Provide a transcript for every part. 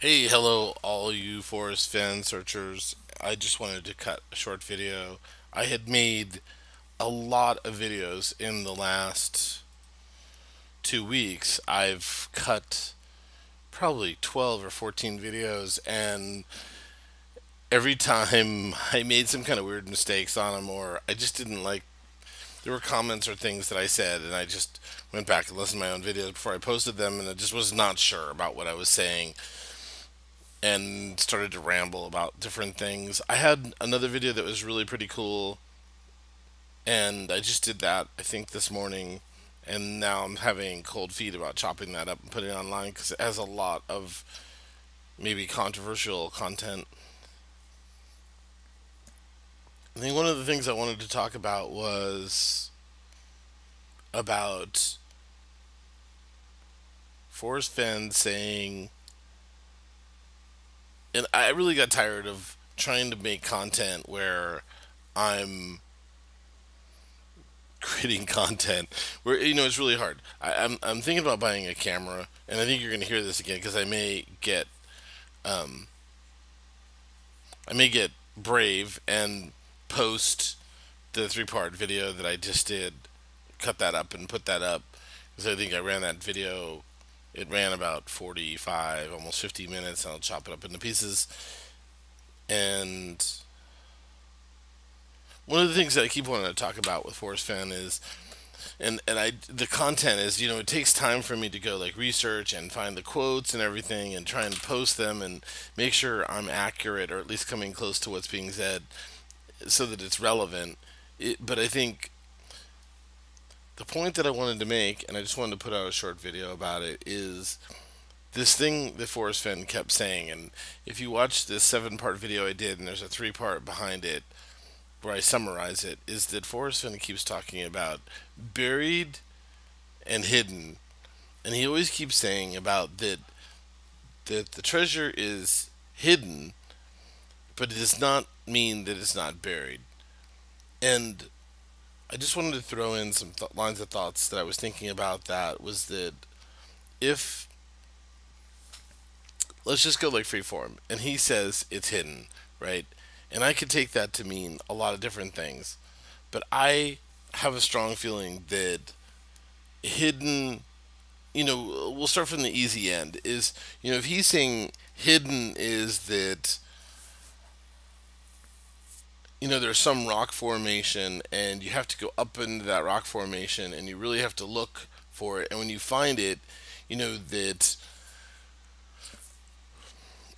Hey, hello, all you Forrest Fenn searchers. I just wanted to cut a short video. I had made a lot of videos in the last 2 weeks. I've cut probably 12 or 14 videos, and every time I made some kind of weird mistakes on them, or I just didn't like, there were comments or things that I said, and I just went back and listened to my own videos before I posted them, and I just was not sure about what I was saying and started to ramble about different things. I had another video that was really pretty cool, and I just did that, I think, this morning. And now I'm having cold feet about chopping that up and putting it online because it has a lot of maybe controversial content. I think one of the things I wanted to talk about was about Forrest Fenn saying, and I really got tired of trying to make content where I'm creating content where it's really hard. I'm thinking about buying a camera, and I think you're going to hear this again because um, I may get brave and post the 3-part video that I just did, cut that up and put that up because I think I ran that video. It ran about 45, almost 50 minutes, and I'll chop it up into pieces. And one of the things that I keep wanting to talk about with Forrest Fan is, and I the content is, it takes time for me to go like research and find the quotes and everything and try and post them and make sure I'm accurate or at least coming close to what's being said so that it's relevant. But I think the point that I wanted to make, and I just wanted to put out a short video about it, is this thing that Forrest Fenn kept saying. And if you watch this 7-part video I did, and there's a 3-part behind it where I summarize it, is that Forrest Fenn keeps talking about buried and hidden, and he always keeps saying about that the treasure is hidden, but it does not mean that it's not buried. And I just wanted to throw in some lines of thoughts that I was thinking about. That was that if, let's just go like freeform, and he says it's hidden, right? And I could take that to mean a lot of different things, but I have a strong feeling that hidden, we'll start from the easy end. Is, if he's saying hidden is that, there's some rock formation and you have to go up into that rock formation and you really have to look for it. And when you find it, that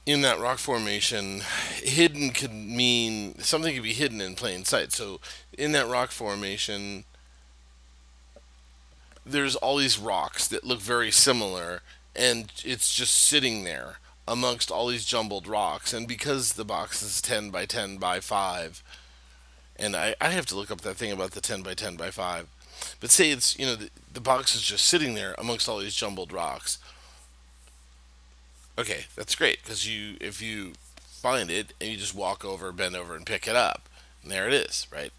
in that rock formation, hidden could mean something could be hidden in plain sight. So in that rock formation, there's all these rocks that look very similar, and it's just sitting there amongst all these jumbled rocks. And because the box is 10 by 10 by 5, and I have to look up that thing about the 10 by 10 by 5, but say it's, the box is just sitting there amongst all these jumbled rocks. Okay, that's great because if you find it and you just walk over, bend over, and pick it up, and there it is, right?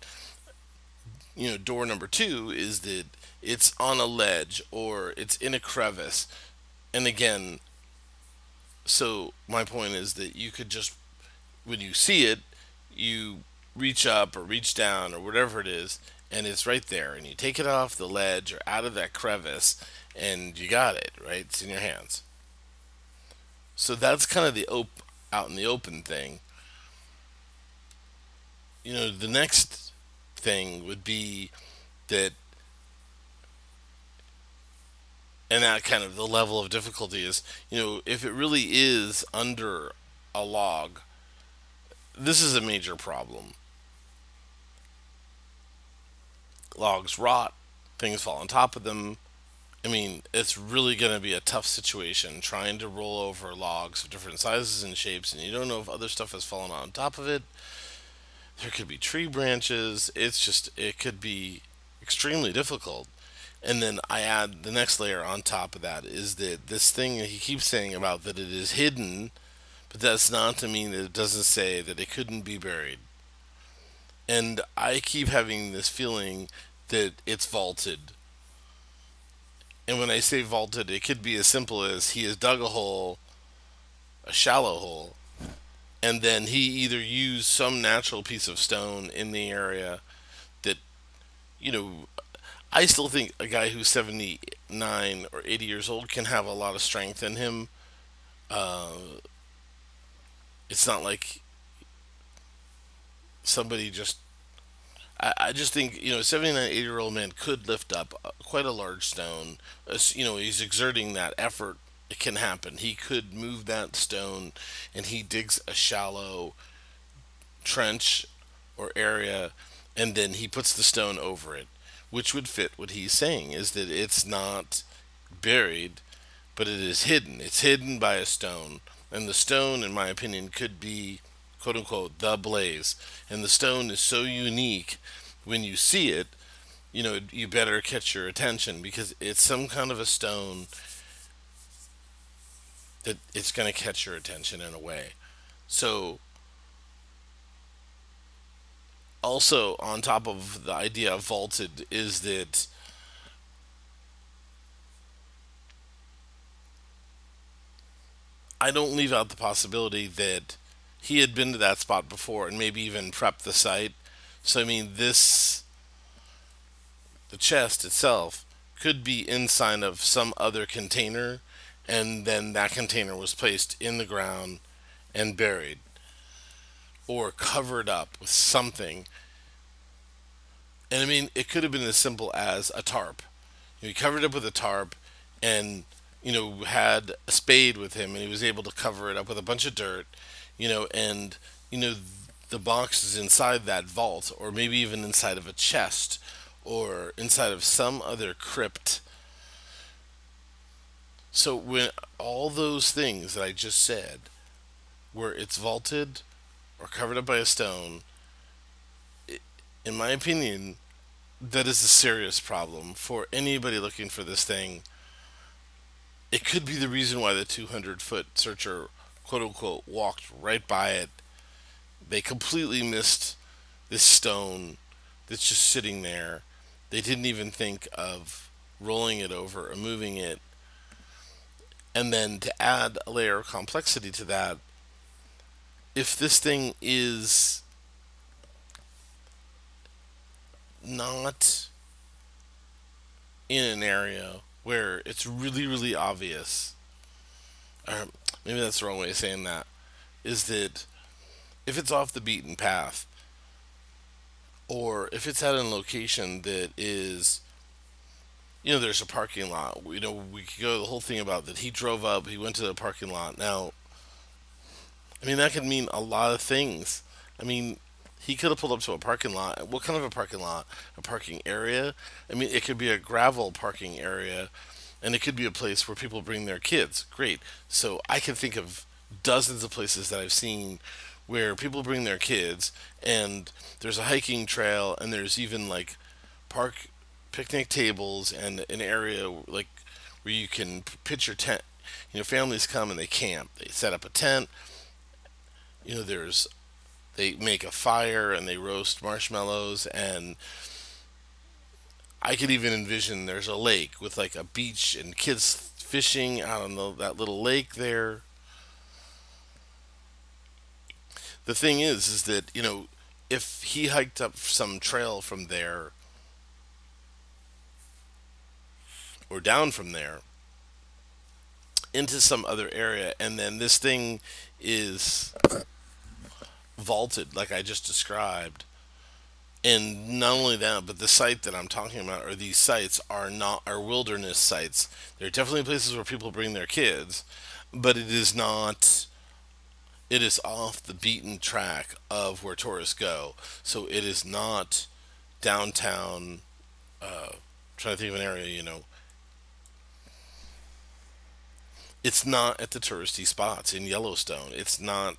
Door number 2 is that it's on a ledge or it's in a crevice. And again, so my point is that you could just, when you see it, you reach up or reach down or whatever it is, and it's right there, and you take it off the ledge or out of that crevice, and you got it, right? It's in your hands. So that's kind of the out in the open thing. The next thing would be that, and that kind of the level of difficulty is, if it really is under a log, this is a major problem. Logs rot, things fall on top of them. I mean, it's really going to be a tough situation trying to roll over logs of different sizes and shapes, and you don't know if other stuff has fallen on top of it. There could be tree branches. It could be extremely difficult. And then I add the next layer on top of that is that this thing that he keeps saying about that it is hidden, but that's not to mean that it doesn't say that it couldn't be buried. And I keep having this feeling that it's vaulted. And when I say vaulted, it could be as simple as he has dug a hole a shallow hole, and then he either used some natural piece of stone in the area that, you know, I still think a guy who's 79 or 80 years old can have a lot of strength in him. It's not like somebody just. I just think, a 79, 80-year-old man could lift up quite a large stone. He's exerting that effort. It can happen. He could move that stone, and he digs a shallow trench or area, and then he puts the stone over it, which would fit what he's saying is that it's not buried, but it is hidden. It's hidden by a stone. And the stone, in my opinion, could be, quote unquote, the blaze. And the stone is so unique when you see it, you better catch your attention because it's some kind of a stone that it's going to catch your attention in a way. So, also, on top of the idea of vaulted, is that I don't leave out the possibility that he had been to that spot before and maybe even prepped the site. So, I mean, the chest itself could be inside of some other container, and then that container was placed in the ground and buried or covered up with something. And I mean, it could have been as simple as a tarp. He covered it up with a tarp and, had a spade with him and he was able to cover it up with a bunch of dirt, and, you know, the box is inside that vault or maybe even inside of a chest or inside of some other crypt. So when all those things that I just said, where it's vaulted or covered up by a stone, in my opinion, that is a serious problem for anybody looking for this thing. It could be the reason why the 200-foot searcher, quote unquote, walked right by it. They completely missed this stone that's just sitting there. They didn't even think of rolling it over or moving it. And then to add a layer of complexity to that, if this thing is not in an area where it's really, really obvious, or maybe that's the wrong way of saying that, is that if it's off the beaten path, or if it's at a location that is, there's a parking lot. We could go the whole thing about that he drove up, he went to the parking lot. Now, I mean, that could mean a lot of things. I mean, he could have pulled up to a parking lot. What kind of a parking lot? A parking area? I mean, it could be a gravel parking area, and it could be a place where people bring their kids. Great. So I can think of dozens of places that I've seen where people bring their kids, and there's a hiking trail, and there's even like park picnic tables and an area like where you can pitch your tent. Families come and they camp. They set up a tent. There's they make a fire and they roast marshmallows, and I could even envision there's a lake with like a beach and kids fishing out on that little lake there. The thing is that, if he hiked up some trail from there or down from there into some other area, and then this thing is vaulted like I just described, and not only that, but the site that I'm talking about, or these sites are wilderness sites. They're definitely places where people bring their kids, but it is not. It is off the beaten track of where tourists go. So it is not downtown. Trying to think of an area. It's not at the touristy spots in Yellowstone. It's not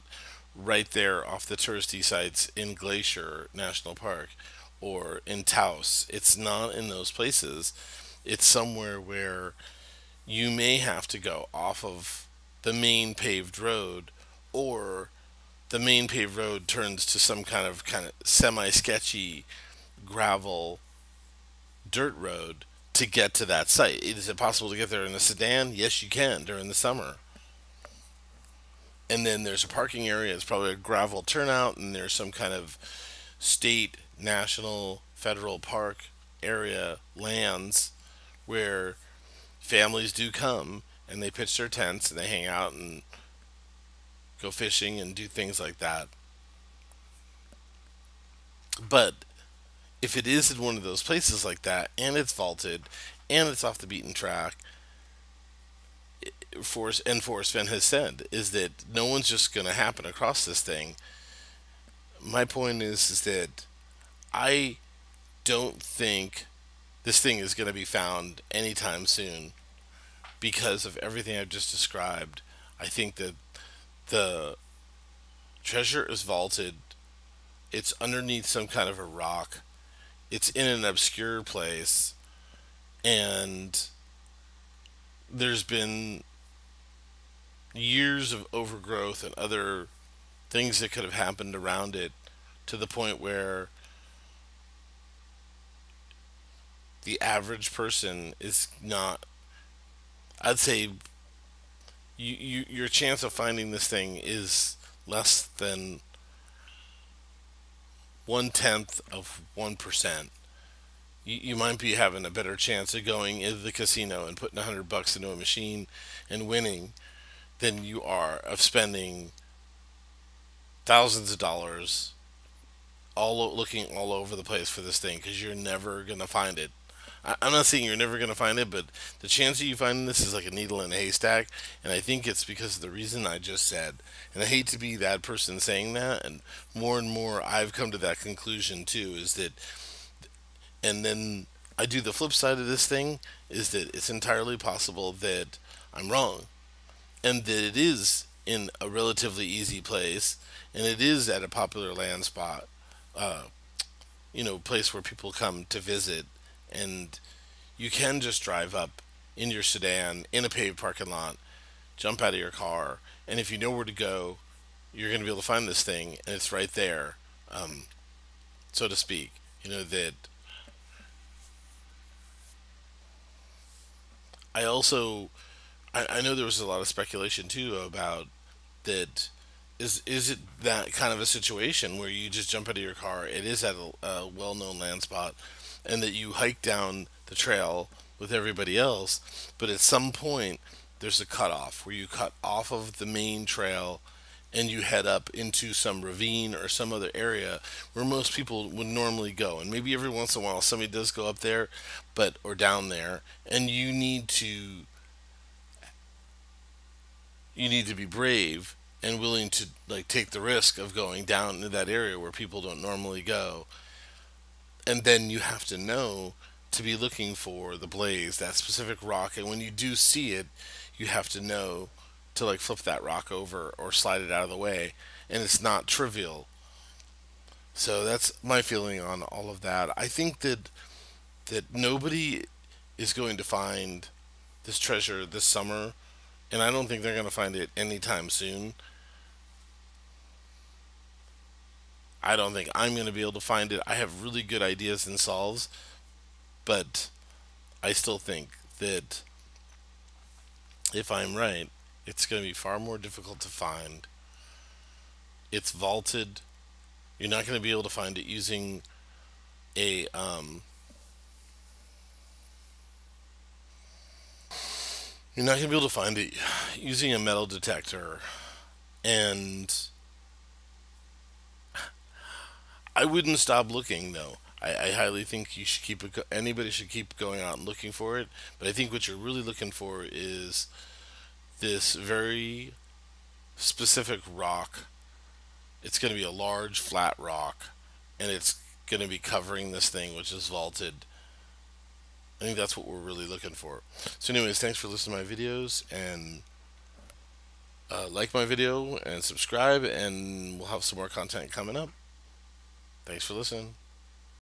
right there off the touristy sites in Glacier National Park or in Taos. It's not in those places. It's somewhere where you may have to go off of the main paved road, or the main paved road turns to some kind of semi sketchy gravel dirt road to get to that site. Is it possible to get there in a sedan? Yes, you can during the summer. And then there's a parking area. It's probably a gravel turnout, and there's some kind of state, national, federal park area lands where families do come and they pitch their tents and they hang out and go fishing and do things like that. But if it is in one of those places like that and it's vaulted and it's off the beaten track, Forrest Fenn has said is that no one's just going to happen across this thing. My point is that I don't think this thing is going to be found anytime soon because of everything I've just described. I think that the treasure is vaulted. It's underneath some kind of a rock. It's in an obscure place, and there's been years of overgrowth and other things that could have happened around it to the point where the average person is not. I'd say your chance of finding this thing is less than 1/10 of 1%. You might be having a better chance of going into the casino and putting $100 into a machine and winning than you are of spending thousands of dollars looking all over the place for this thing because you're never gonna find it. I'm not saying you're never going to find it, but the chance of you finding this is like a needle in a haystack, and I think it's because of the reason I just said. And I hate to be that person saying that, and more I've come to that conclusion too, is that, and then I do the flip side of this thing, is that it's entirely possible that I'm wrong, and that it is in a relatively easy place, and it is at a popular land spot, uh, place where people come to visit, and you can just drive up in your sedan in a paved parking lot, jump out of your car, and if you know where to go, you're going to be able to find this thing, and it's right there, um, so to speak. That I also I know there was a lot of speculation too about that. Is it that kind of a situation where you just jump out of your car? It is at a well-known land spot, and that you hike down the trail with everybody else. But at some point, there's a cutoff where you cut off of the main trail and you head up into some ravine or some other area where most people would normally go. And maybe every once in a while somebody does go up there, or down there, and you need to be brave and willing to like take the risk of going down into that area where people don't normally go. And then you have to know to be looking for the blaze, that specific rock, and when you do see it, you have to know to like flip that rock over or slide it out of the way, and it's not trivial. So that's my feeling on all of that. I think that nobody is going to find this treasure this summer, and I don't think they're going to find it anytime soon. I don't think I'm going to be able to find it. I have really good ideas and solves, but I still think that if I'm right, it's going to be far more difficult to find. It's vaulted. You're not going to be able to find it using a you're not going to be able to find it using a metal detector, and I wouldn't stop looking though. I highly think you should anybody should keep going out and looking for it. But I think what you're really looking for is this very specific rock. It's going to be a large flat rock, and it's going to be covering this thing, which is vaulted. I think that's what we're really looking for. So, anyways, thanks for listening to my videos, and like my video and subscribe, and we'll have some more content coming up. Thanks for listening.